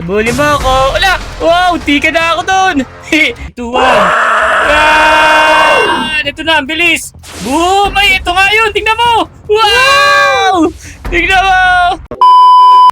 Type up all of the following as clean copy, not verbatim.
Bully mo ako. Wala! Wow! Tika na ako doon! 2-1. Ito na, ang bilis! Boom! Ay, ito nga yun! Tingnan mo! Wow! Tingnan mo!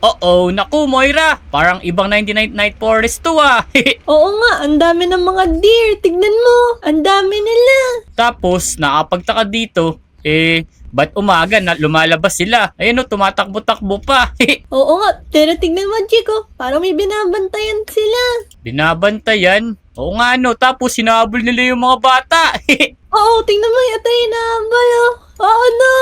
Uh-oh, naku Moira, parang ibang 99th Night Forest to ah. Oo nga, ang dami ng mga deer. Tignan mo, ang dami nila. Tapos, nakapagtaka dito, ba't umaga na lumalabas sila? Ayun o, tumatakbo-takbo pa. Oo nga, pero tignan mo, Chico. Parang may binabantayan sila. Binabantayan? Oo nga no, tapos sinabol nila yung mga bata. Oo, tingnan mo, ito yung nabal, oh. Oh no!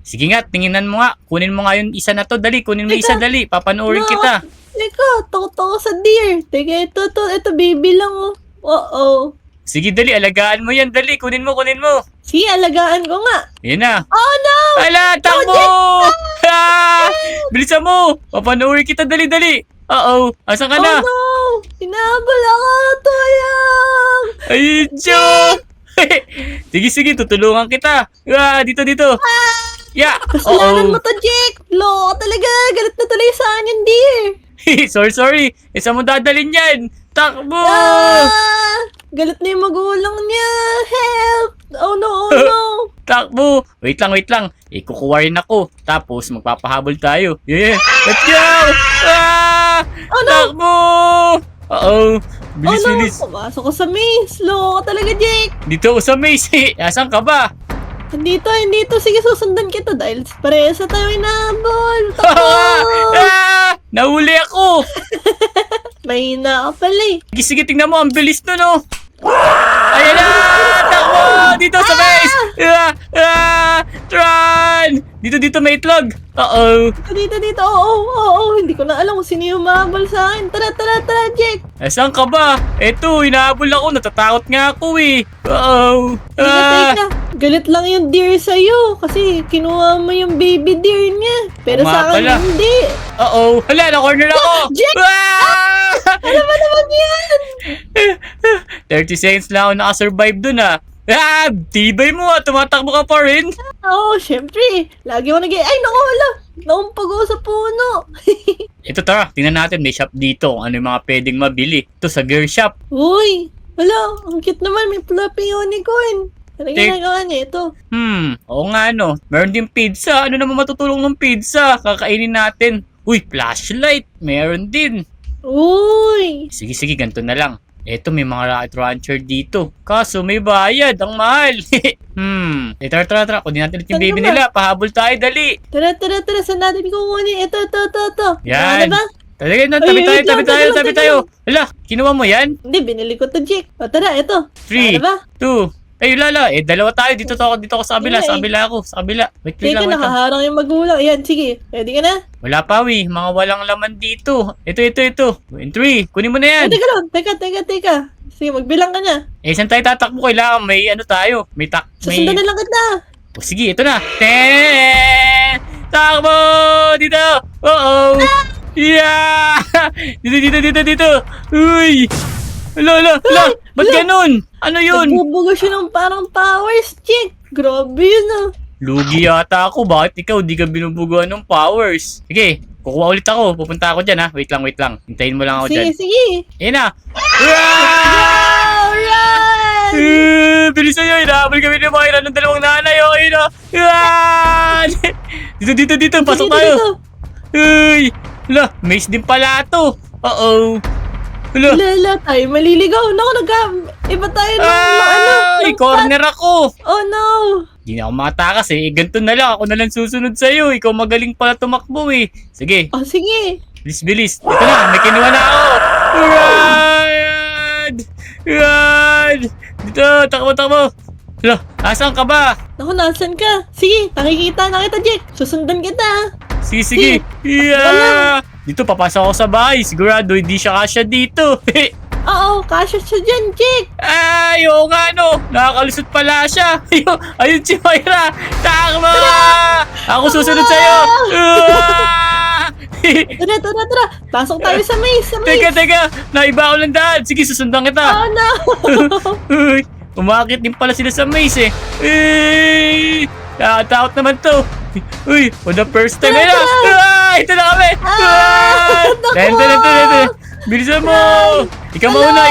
Sige nga, tinginan mo nga. Kunin mo nga yung isa na to, dali. Kunin mo yung isa, dali. Papanoorin No. kita. Teka, takot ako sa deer. Teka, ito, baby lang, oh. Oo. Sige, dali. Alagaan mo yan, dali. Kunin mo. Sige, alagaan ko nga. Yan na. Oh no! Ala, takbo! Bilisan mo! Papanoorin kita, dali. Uh-oh, asan ka na? Oh no! Hinabol ako, tuyang! Ayun siya! Sige, tutulungan kita. Dito. Yeah! Kasalanan mo to, Jake! Loko talaga! Galit na tuloy sa akin yung deer! Sorry. Saan mo dadalhin yan? Takbo! Galit na yung magulang niya! Help! Oh no! Takbo! Wait lang. Kukuha rin ako. Tapos, magpapahabol tayo. Yeah! Let's go! Oh no! Takbo! Uh-oh. Bilis. Pumasok ko sa maze! Loko talaga, Jake! Dito ako sa maze. Asan ka ba? Dito. Sige, susundan kita dahil parehas na tayo inabol. Nahuli ako. Mahina ka pala eh. Sige, tingnan mo. Ang bilis nun, oh. Ayan na! Takbo! Dito sa base! Run! Dito may itlog. Uh-oh. Dito. Oo. Hindi ko na alam kung sino yung mahabol sa akin. Tara, Jake. Saan ka ba? Eto, hinahabol ako. Natatakot nga ako eh. Uh-oh. Teka. Galit lang yung deer sa'yo kasi kinuha mo yung baby deer niya. Pero Tama sa akin pala. hindi. Uh-oh. Hala, na-corner ako. Jake! Ano ba naman yan? 30 seconds lang ako nakasurvive dun ah. Tibay mo ah. Tumatakbo ka pa rin. Oo, syempre. Lagi mo ay naku, wala. Naumpag ako sa puno. Ito tara, tingnan natin. May shop dito. Kung ano yung mga pwedeng mabili. Ito sa gear shop. Uy, wala. Ang cute naman. May fluffy unicorn. Ano ginagawa niya ito? Oo nga no. Meron din pizza. Ano naman matutulong ng pizza? Kakainin natin. Uy, flashlight. Meron din. Uy! Sige, ganito na lang. Eto, may mga rocket rancher dito. Kaso, may bayad. Ang mahal. Tara. Kunin natin yung baby nila. Pahabol tayo, dali. Tara. Saan natin kukunin? Ito. Yan. Ano ba? Talaga na, Ay, tabi tayo. Hala, kinuha mo yan? Hindi, binili ko to, Jake. O, tara, ito. 3, Ano ba? 2, ay, lala. Dalawa tayo. Dito ako sa kabila. Sa kabila ako. Sa kabila. Wait Teka, lang. nakaharang yung magulang. Ayan, sige. Ready ka na? Wala pa, Mga walang laman dito. Ito. In 3. Kunin mo na yan. Teka lang. Teka. Sige, magbilang ka na. Saan tayo tatakbo? Kailangan may ano tayo. Susundan na lang kita. Sige, ito na. Takbo! Dito! Uh-oh! Yeah! Dito! Uy! Hala! Ba't ganun? Ano yun? Nagbubuga siya ng parang powers, Jake. Grabe yun ah. Lugi yata ako. Bakit ikaw di ka binubuguan ng powers? Sige, kukuha ulit ako. Pupunta ako dyan ha. Wait lang. Hintayin mo lang ako dyan. Sige. Ayan na. Alright! Bilisan nyo. Hinahabol kami ni Moira ng dalawang nanay. Okay na. Dito. Pasok tayo. Uy! Hala, maze din pala ito. Uh-oh. Lala tayo, maliligaw. Naku, iba tayo ng corner ako. Oh no! Hindi na ako makatakas eh. Ganito na lang. Ako na lang susunod sa'yo. Ikaw magaling pala tumakbo eh. Sige. Oh, sige. Bilis. Ito na. May kinuha na ako. Run! Dito. Takbo. Hala, asan ka ba? Naku, nasan ka? Sige, nakikita na kita, Jake. Susundan kita. Sige. Yeah! Dito, papasok ako sa bahay. Sigurado, hindi siya kasya dito. Oo, kasya siya dyan, Jake. Ay, oo nga no. Nakakalusot pala siya. Ayun si Moira. Takbo! Ako susunod sa'yo. Tara. Pasok tayo sa maze. Teka. Naiba ako ng daan. Sige, susundan kita. Oh no! Uy, umakit din pala sila sa maze eh. Nakatakot naman to. Uy, for the first time. Tara! Ito na kami! Dito. Bilisan mo! Ikaw mauna!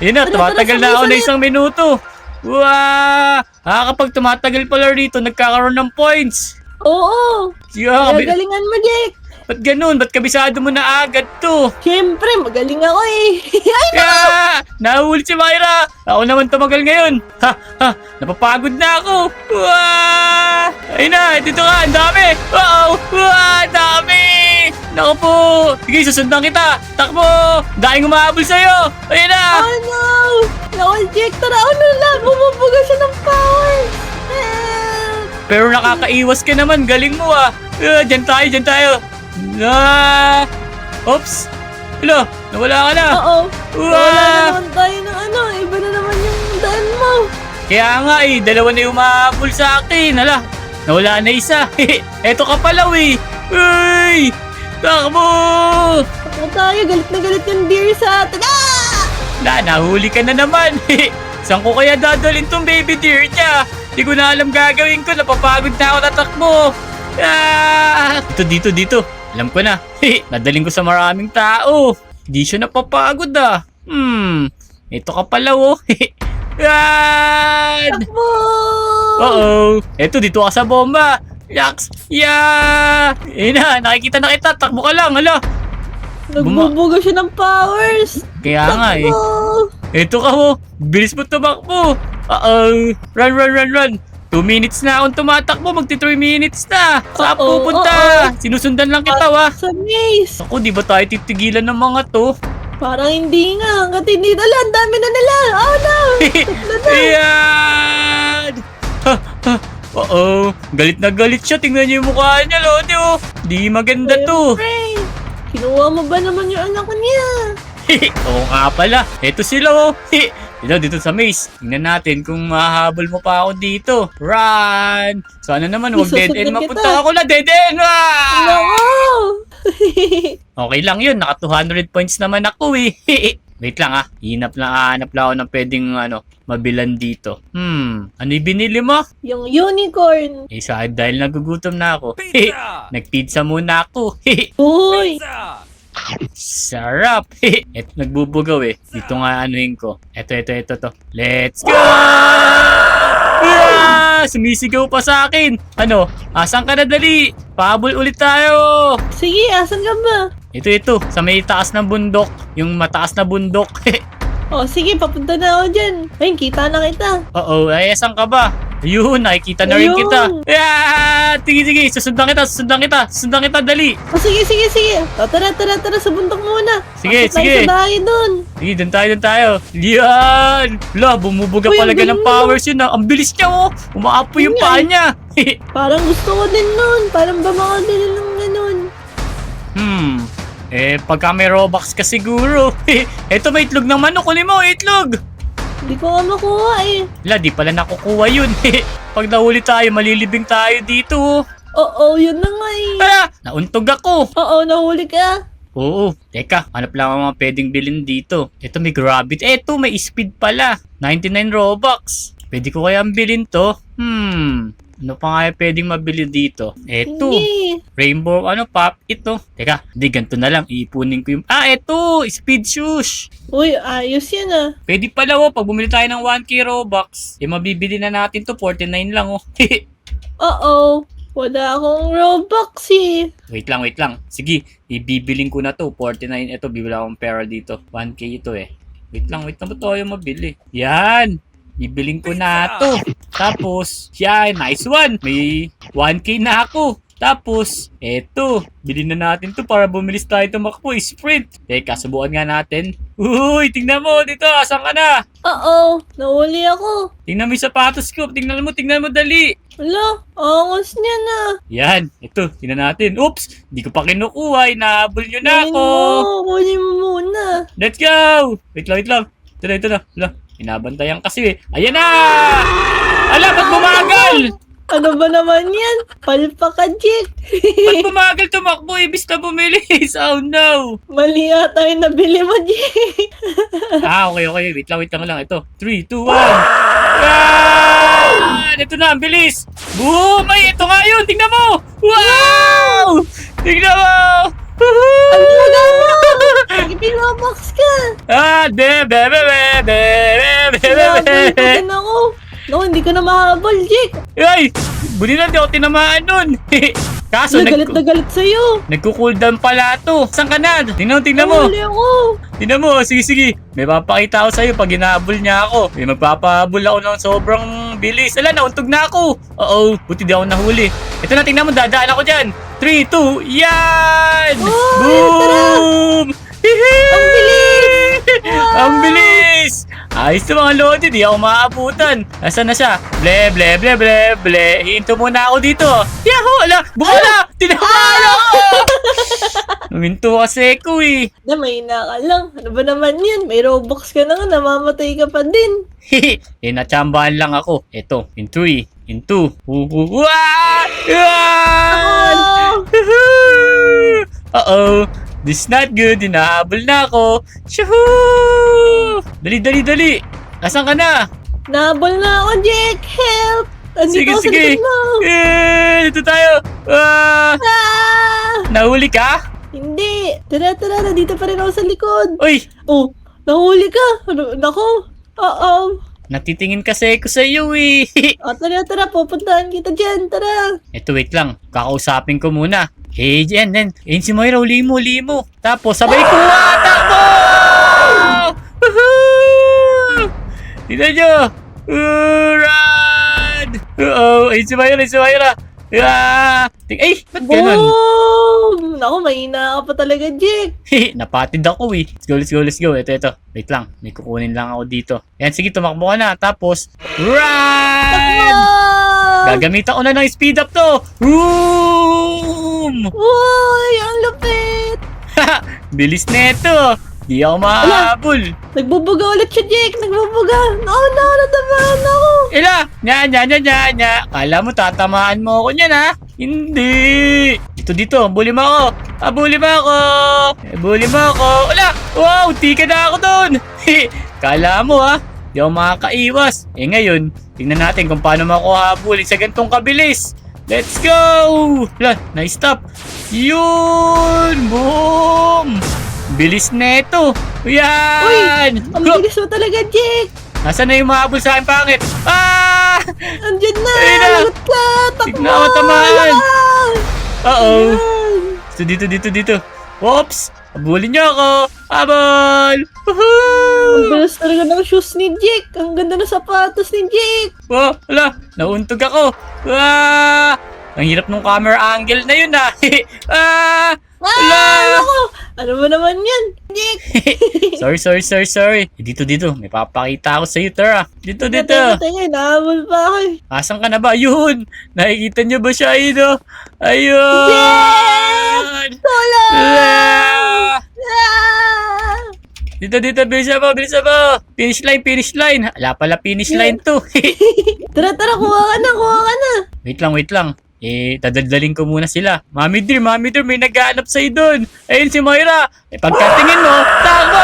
Yun na, tumatagal na ako na 1 minuto. Kapag tumatagal pala rito, nagkakaroon ng points. Oo. Galingan mo, Jake. Ba't ganun? Ba't kabisado mo na agad to? Siyempre, magaling ako eh. Nahuhuli si Myra! Ako naman tumagal ngayon! Napapagod na ako! Ayun na! Dito ka! Ang dami! Wow! Ang dami! Naku po! Sige, susundan kita! Takbo! Daing umahabol sa'yo! Ayun na! Oh no! Naku, Jake, tara. Ano lang? Bumubuga siya ng power. Pero nakakaiwas ka naman! Galing mo ah! Diyan tayo! Oops! Hello! Nawala ka na! Oo. Wala naman tayo ng ano. Iba na naman yung daan mo. Kaya nga eh, 2 na yung umahabol sa akin. Hala, nawala na isa. Eto ka pala eh. Uy! Takbo! Takbo tayo. Galit na galit yung deer sa atin. Nahuli ka na naman. Saan ko kaya dadalhin tong baby deer niya? Di ko na alam gagawin ko. Napapagod na ako tatakbo. Dito. Alam ko na. Nadaling ko sa maraming tao. Di siya napapagod ah. Ito ka pala oh. Yan! Takbo! Eto, dito ka sa bomba. Yaks! Ayun na, nakikita na kita. Takbo ka lang, hala. Nagbubuga siya ng powers. Kaya nga eh. Eto ka oh. Bilis mo tumakbo. Run. 2 minutes na akong tumatakbo. Magti 3 minutes na. Saan pupunta? Sinusundan lang kita wa. Sa maze. Ako, di ba tayo titigilan ng mga to? Parang hindi nga. Hanggat hindi nila. Ang dami na nila. Oh no! Ayan! Galit na galit siya. Tingnan niyo yung mukha niya, Lodi oh. Di maganda to. Siyempre. Kinuha mo ba naman yung anak niya? Oo nga pala. Eto sila oh. Dito sa maze. Tingnan natin kung mahahabol mo pa ako dito. Run! Sana naman huwag dead end. Mapunta ako na dead end. No! Okay lang yun. Naka 200 points naman ako eh. Wait lang ah. Hanap lang ako ng pwedeng mabilan dito. Ano yung binili mo? Yung unicorn. Dahil nagugutom na ako. Nagpizza muna ako. Uy! Sarap! Nagbubugaw eh. Dito nga anuhin ko. Ito to. Let's go! Sumisigaw pa sa akin. Asan ka na dali? Pahabol ulit tayo. Sige, asan ka ba? Ito. Sa may taas ng bundok. Yung mataas na bundok. Sige, papunta na ako dyan. Ayun, kita na kita. Asan ka ba? Ayun, nakikita na rin kita. Sige, susundan kita, dali. Sige. Tara, sa bundok muna. Sige. Sa bahay dun. Sige, dun tayo. Yan! Bumubuga palaga ng powers yun. Ang bilis niya oh. Umaapoy yung paa niya. Parang gusto ko din nun. Parang ba makadali ng ganun. Pagka may Robux ka siguro. Eto, may itlog ng manok. Kunin mo, itlog. Hindi ko nga makuha eh. Di pala nakukuha yun. Pag nahuli tayo, malilibing tayo dito. Oo, yun na nga eh. Nauntog ako. Oo, nahuli ka. Oo. Teka, hanap lang ako mga pwedeng bilhin dito. Ito may gravity. Eto, may speed pala. 99 Robux. Pwede ko kaya bilhin to? Ano pa nga pwedeng mabili dito? Eto. Hindi. Rainbow, pop ito. Teka, ganito na lang. Iipunin ko yung... eto! Speed shoes! Uy, ayos yan ah. Pwede pala pag bumili tayo ng 1k Robux, mabibili na natin to, 49 lang Oo. Wala akong Robux eh. Wait lang. Sige, ibibiling ko na to, 49. Ito, bibili akong pera dito. 1k ito eh. Wait lang ba tayo mabili? Yan! Bibiling ko na to. Tapos, nice one. May 1k na ako. Tapos, eto. Bilhin na natin to para bumilis tayo tumakbo. Sprint. Teka, subukan nga natin. Uy, tingnan mo dito. Asan ka na? Oo, nahuli ako. Tingnan mo yung sapatos ko. Tingnan mo dali. Wala, angos niya na. Yan, ito. Tingnan natin. Oops, hindi ko pa kinukuha. Inahabol nyo na ako. Kunin mo muna. Let's go. Wait lang. Ito na. Inabantayan kasi Ayan na! Ba't bumagal? Ano ba naman yan? Palpa ka, Jake. Ba't bumagal tumakbo? Ibis na bumilis. Oh no! Mali ata yung nabili mo, Jake. Okay. Wait lang. Ito. 3, 2, 1. Yan! Ito na, ang bilis! Boom! Ay, ito nga yun! Tingnan mo! Wow! Tingnan mo! Ang tagal mo! Ipinobox ka! Ah, be. Sinabol pa din ako. Naku, hindi ka na mahabol, Jake. Ay! Buli na, di ako tinamaan nun. Kaso, Galit na galit sa'yo. nagko-cooldown pala to. Saan ka na? Tingnan mo. Nahuli ako. Tingnan mo, sige. May papakita ako sa'yo pag hinahabol niya ako. May magpapahabol ako ng sobrang bilis. Ala, nauntog na ako. Oo, buti di ako nahuli. Ito na, tingnan mo, dadaan ako dyan. 3, 2, yan! Oh, Boom! Ang bilis! Ang bilis! Ayos na mga lodi, di ako maaabutan. Nasaan na siya? Ble. Hihinto muna ako dito. Yahoo! Ala! Bukala! Tinamaan ako! Huminto kasi ko eh. Na, mahina ka lang. Ano ba naman yan? May Robux ka na nga, namamatay ka pa din. Natsambahan lang ako. Ito, in 3, in 2. Wah! Uh-oh. This is not good. Hinahabol na ako. Shoo! Dali. Nasaan ka na? Nahabol na ako, Jake. Help! Andito ako sa Sige. likod mo. Dito tayo. Ah! Nahuli ka? Hindi. Tara. Nandito pa rin ako sa likod. Uy! Oh, nahuli ka. Ano, nako. Oo. Natitingin kasi ako sa iyo eh. Tara. Pupuntahan kita dyan. Tara. Eto, wait lang. Kakausapin ko muna. Yan. Si Moira, huli mo. Tapos, sabay ko. Takbo! Woohoo! Tignan nyo. Run! Si Moira. Ba't ganun? Boom! Naku, mahina ka pa talaga, Jake. Napatid ako eh. Let's go. Ito. Wait lang. May kukunin lang ako dito. Yan, sige, tumakbo ka na. Tapos, run! Gagamitan ko na ng speed up to. Boom! Uy, ang lupit. Bilis neto. Di ako mahabol. Nagbubuga ulit siya, Jake. Nagbubuga. Natamaan ako. Nya. Kala mo tatamaan mo ako niyan ha? Hindi. Dito. Bully mo ako. Wala. Wow, tika na ako doon. Kala mo ha? Di ako makakaiwas. Ngayon, tingnan natin kung paano makuhabulin sa gantong kabilis. Let's go! Wala, na-stop. Yun! Boom! Bilis neto. Yan! Ang bilis mo talaga, Jake. Nasaan na yung mahabol sa akin pangit? Andyan na. Ayun na. Lagot ka. Takbo. Tignan ako tamaan. Uh-oh. Yan. Dito. Oops! Habulin niyo ako! Habol! Ang Woohoo! bilis talaga ng shoes ni Jake. Ang ganda ng sapatos ni Jake. Oh, wala! Nauntog ako! Ah! Ang hirap nung camera angle na yun ah! Wala! Ako. Ano ba naman yan, Jake? Sorry. Dito. May papakita ako sa iyo, Tara. Dito. Teka, nahabol pa ako. Asan ka na ba? Yun! Nakikita niyo ba siya, Ido? Ayun! Tulong! Ah! Ah! Dito, bilisan mo! Finish line! Wala pala finish line to! Tara, kuha ka na. Wait lang. Dadaldaling ko muna sila. Mami Dear, may nag-aanap sa'yo doon. Ayun si Moira. Pagkatingin mo, takbo!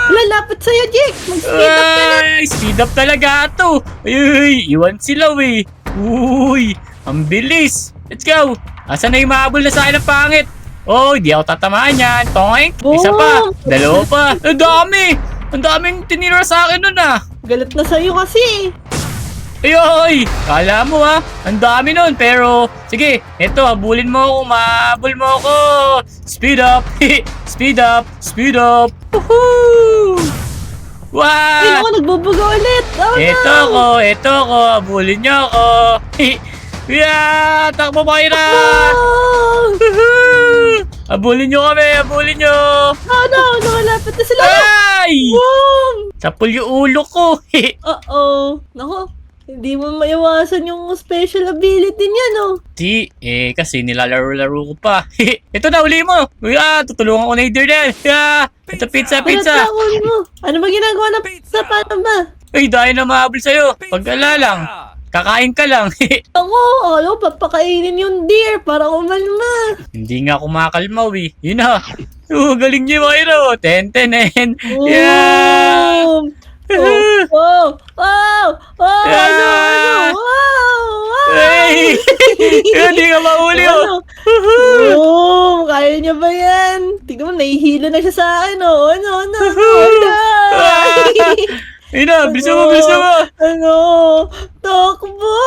Lalapit sa'yo, Jake. Mag-speed up ka na. Ay, speed up talaga to. Ay, iwan sila eh. Uy, ang bilis. Let's go. Asan na yung mahabol na sa akin ng pangit? Oh, di ako tatamaan yan. Toink. Isa pa. Dalawa pa. Ang dami. Ang daming tinira sa akin nun ah. Galit na sa'yo kasi. Ayoy! Kala mo ha, ang dami nun. Pero, sige, eto, habulin mo ako, mahabol mo ako. Speed up! Speed up! Woohoo! Wow! Ay, naku, nagbubuga ulit. Oh, Eto ako, habulin niyo ako. Yeah! Takbo Moira! Oh! Woohoo! Habulin niyo kami, Oh no, nakalapit na sila. Ay! Boom! Sapul yung ulo ko. Uh-oh. Naku, hindi mo maiwasan yung special ability niya, no? Kasi nilalaro-laro ko pa. Ito na, uli mo. Tutulungan ko na yung na yan. Ito, pizza. Tinatakon mo. Ano ba ginagawa ng pizza? Paano ba? Ay, dahil na mahabol sa'yo. Pag-ala lang. Kakain ka lang. Ako, papakainin yung deer para umalma. Hindi nga ako makakalmaw eh. Yun na. Galing niyo, Moira. 10-10. Boom! Yeah! Oh! Oh! Oh! Ano? Ano? Wow! Wow! Ay! Hindi ka mahuli, oh! Oh! Kaya niya ba yan? Tignan mo, nahihilo na siya sa akin, oh. Ano? Ano? Ano? Ano? Ayun na, bilisan mo, bilisan mo! Ano? Takbo!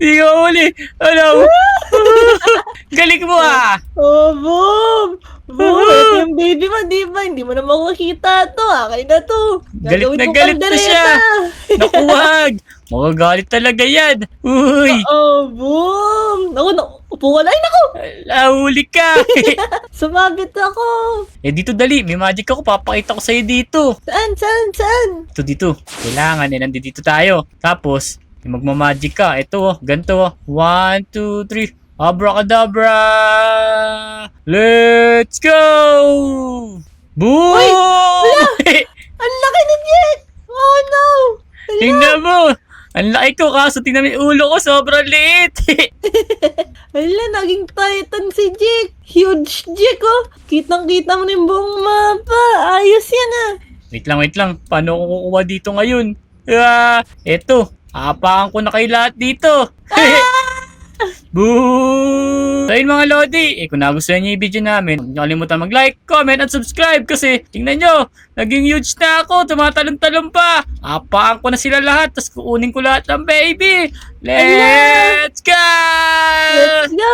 Hindi ka mahuli! Ano? Galing mo, ah! Oh, boom! Boom! Ito yung baby mo, di ba? Hindi mo na makikita to. Akin na to. Galit na galit na siya. Naku, wag! Magagalit talaga yan! Uy! Oh, boom! Naku, upo ka na. Ay, naku! Lahuli ka! Sumabit ako. Dito dali, may magic ako, papakita ko sa'yo dito. Saan? Saan? Saan? Dito. Kailangan, nandito tayo. Tapos, magmamagic ka. Ito, ganito. 1, 2, 3. Abracadabra! Let's go! Boom! Uy! Ang laki ni Jack! Oh, no! Tingnan mo! Ang laki ko, kaso tingnan mo yung ulo ko, sobrang liit! Hala, naging titan si Jack. Huge Jack, oh. Kitang-kita mo na yung buong mapa. Ayos yan, ah. Wait lang. Paano ko kukuha dito ngayon? Eto. Hapakan ko na kayo lahat dito. Boo! So yun mga Lodi, kung nagustuhan niyo yung video namin, huwag niyo kalimutan mag-like, comment, at subscribe kasi tingnan nyo, naging huge na ako, tumatalon-talon pa. Hapakan ko na sila lahat, tapos kukunin ko lahat ng baby. Let's go! Let's go!